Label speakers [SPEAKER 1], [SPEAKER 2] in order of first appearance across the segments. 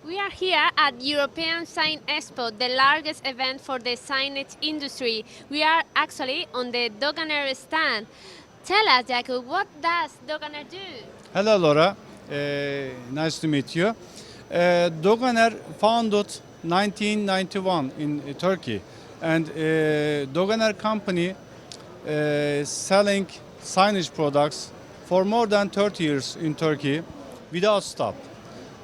[SPEAKER 1] We are here at European Sign Expo, the largest event for the signage industry. We are actually on the Doganer stand. Tell us, Jakub, what does Doganer do?
[SPEAKER 2] Hello, Laura. Nice to meet you. Doganer founded 1991 in Turkey, and Doganer company selling signage products for more than 30 years in Turkey without stop.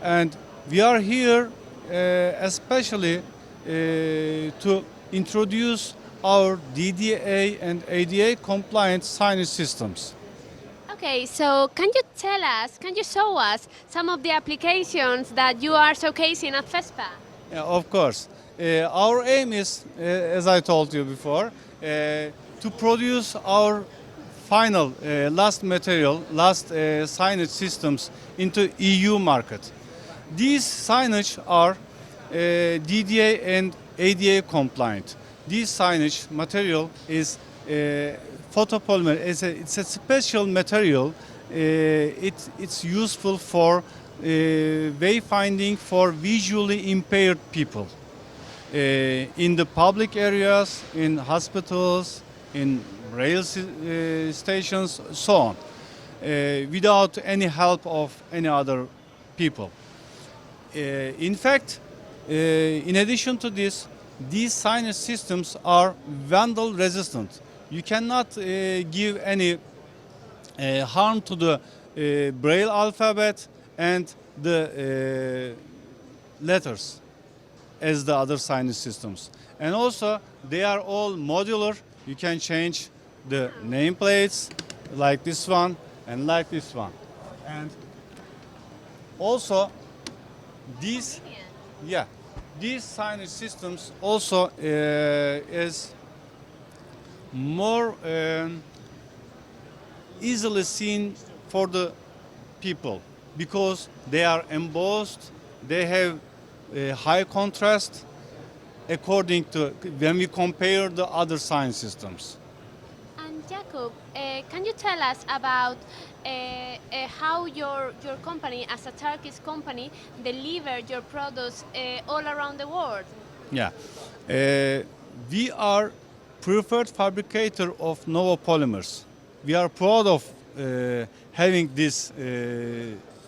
[SPEAKER 2] And we are here especially to introduce our DDA and ADA compliant signage systems.
[SPEAKER 1] Okay, so can you show us some of the applications that you are showcasing at FESPA?
[SPEAKER 2] Yeah, of course. Our aim is, as I told you before, to produce our final last material, last signage systems into EU market. These signage are DDA and ADA compliant. This signage material is photopolymer. It's a special material. It's useful for wayfinding for visually impaired people in the public areas, in hospitals, in rail stations, so on, without any help of any other people. In fact, in addition to this, these signage systems are vandal resistant. You cannot give any harm to the Braille alphabet and the letters as the other signage systems. And also, they are all modular. You can change the nameplates like this one and like this one. And also, these, yeah, these signage systems also is more easily seen for the people because they are embossed, they have high contrast according to when we compare the other sign systems.
[SPEAKER 1] And Jakub, can you tell us about how your company, as a Turkish company, delivered your products all around the world?
[SPEAKER 2] Yeah, we are preferred fabricator of Nova polymers. We are proud of having this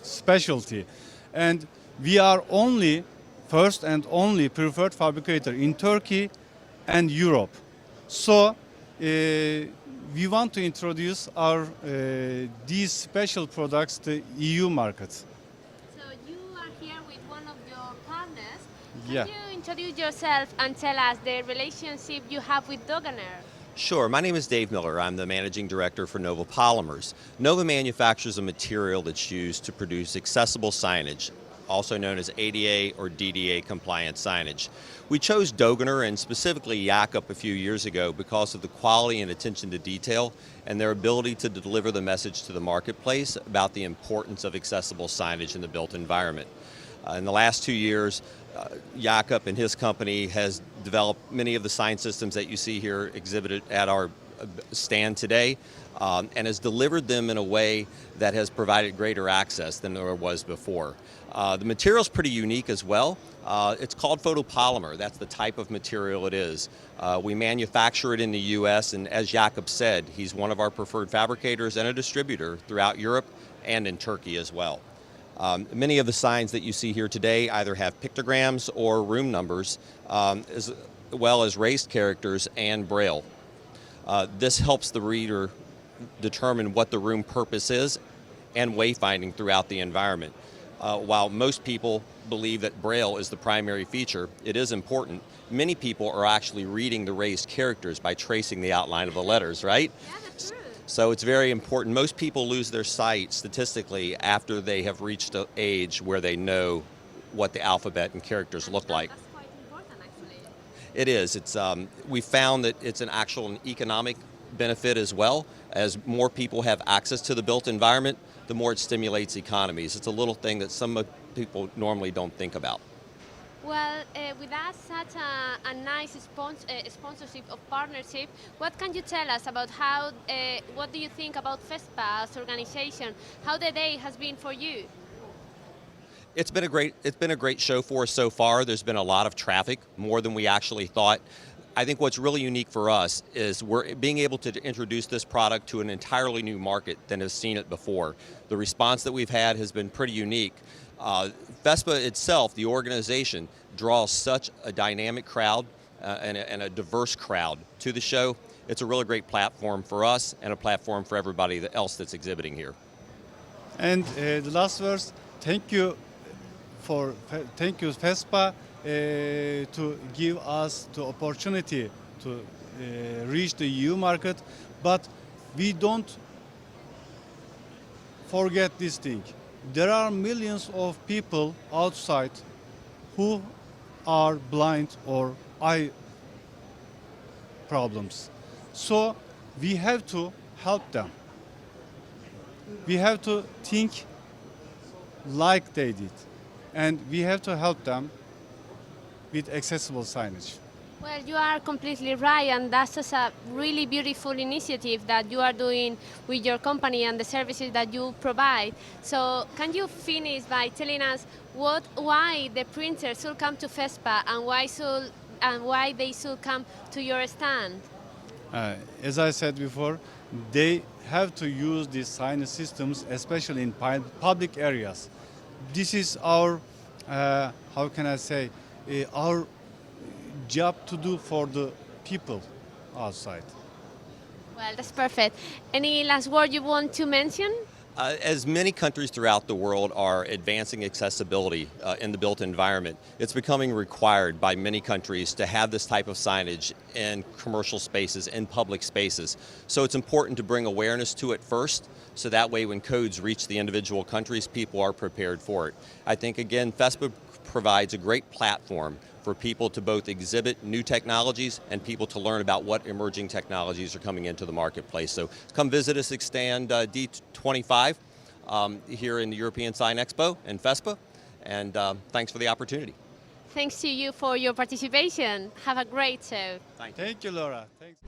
[SPEAKER 2] specialty, and we are only first and only preferred fabricator in Turkey and Europe. So we want to introduce our these special products to EU market.
[SPEAKER 1] So you are here with one of your partners.
[SPEAKER 2] Yeah.
[SPEAKER 1] Can you introduce yourself and tell us the relationship you have with Doganer?
[SPEAKER 3] Sure. My name is Dave Miller. I'm the managing director for Nova Polymers. Nova manufactures a material that's used to produce accessible signage, also known as ADA or DDA compliant signage. We chose Doganer and specifically Jakob a few years ago because of the quality and attention to detail and their ability to deliver the message to the marketplace about the importance of accessible signage in the built environment. In the last 2 years, Jakob and his company has developed many of the sign systems that you see here exhibited at our stand today, and has delivered them in a way that has provided greater access than there was before. The material is pretty unique as well. It's called photopolymer. That's the type of material it is. We manufacture it in the U.S., and as Jakob said, he's one of our preferred fabricators and a distributor throughout Europe and in Turkey as well. Many of the signs that you see here today either have pictograms or room numbers, as well as raised characters and Braille. This helps the reader determine what the room purpose is and wayfinding throughout the environment. While most people believe that Braille is the primary feature, it is important. Many people are actually reading the raised characters by tracing the outline of the letters, right?
[SPEAKER 1] Yeah, that's true.
[SPEAKER 3] So it's very important. Most people lose their sight statistically after they have reached an age where they know what the alphabet and characters look like.
[SPEAKER 1] That's quite important, actually.
[SPEAKER 3] It is. We found that it's an actual economic benefit as well. As more people have access to the built environment, the more it stimulates economies. It's a little thing that some people normally don't think about.
[SPEAKER 1] Well, with us such a nice sponsorship of partnership, what can you tell us about how, what do you think about FESPA as organization, how the day has been for you?
[SPEAKER 3] It's been a great show for us so far. There's been a lot of traffic, more than we actually thought. I think what's really unique for us is we're being able to introduce this product to an entirely new market than has seen it before. The response that we've had has been pretty unique. FESPA itself, the organization, draws such a dynamic crowd and a diverse crowd to the show. It's a really great platform for us and a platform for everybody else that's exhibiting here.
[SPEAKER 2] And the last verse, thank you FESPA to give us the opportunity to reach the EU market, but we don't forget this thing. There are millions of people outside who are blind or eye problems. So we have to help them. We have to think like they did. And we have to help them with accessible signage.
[SPEAKER 1] Well, you are completely right, and that's just a really beautiful initiative that you are doing with your company and the services that you provide. So, can you finish by telling us why the printers should come to FESPA and why they should come to your stand?
[SPEAKER 2] As I said before, they have to use these signage systems, especially in public areas. This is our, how can I say, our job to do for the people outside.
[SPEAKER 1] Well, that's perfect. Any last word you want to mention?
[SPEAKER 3] As many countries throughout the world are advancing accessibility in the built environment, it's becoming required by many countries to have this type of signage in commercial spaces, in public spaces. So it's important to bring awareness to it first, so that way when codes reach the individual countries, people are prepared for it. I think, again, FESPA provides a great platform for people to both exhibit new technologies and people to learn about what emerging technologies are coming into the marketplace. So come visit us at stand D25 here in the European Sign Expo and FESPA, and thanks for the opportunity.
[SPEAKER 1] Thanks to you for your participation. Have a great show.
[SPEAKER 3] Thank you.
[SPEAKER 2] Thank you, Laura. Thanks.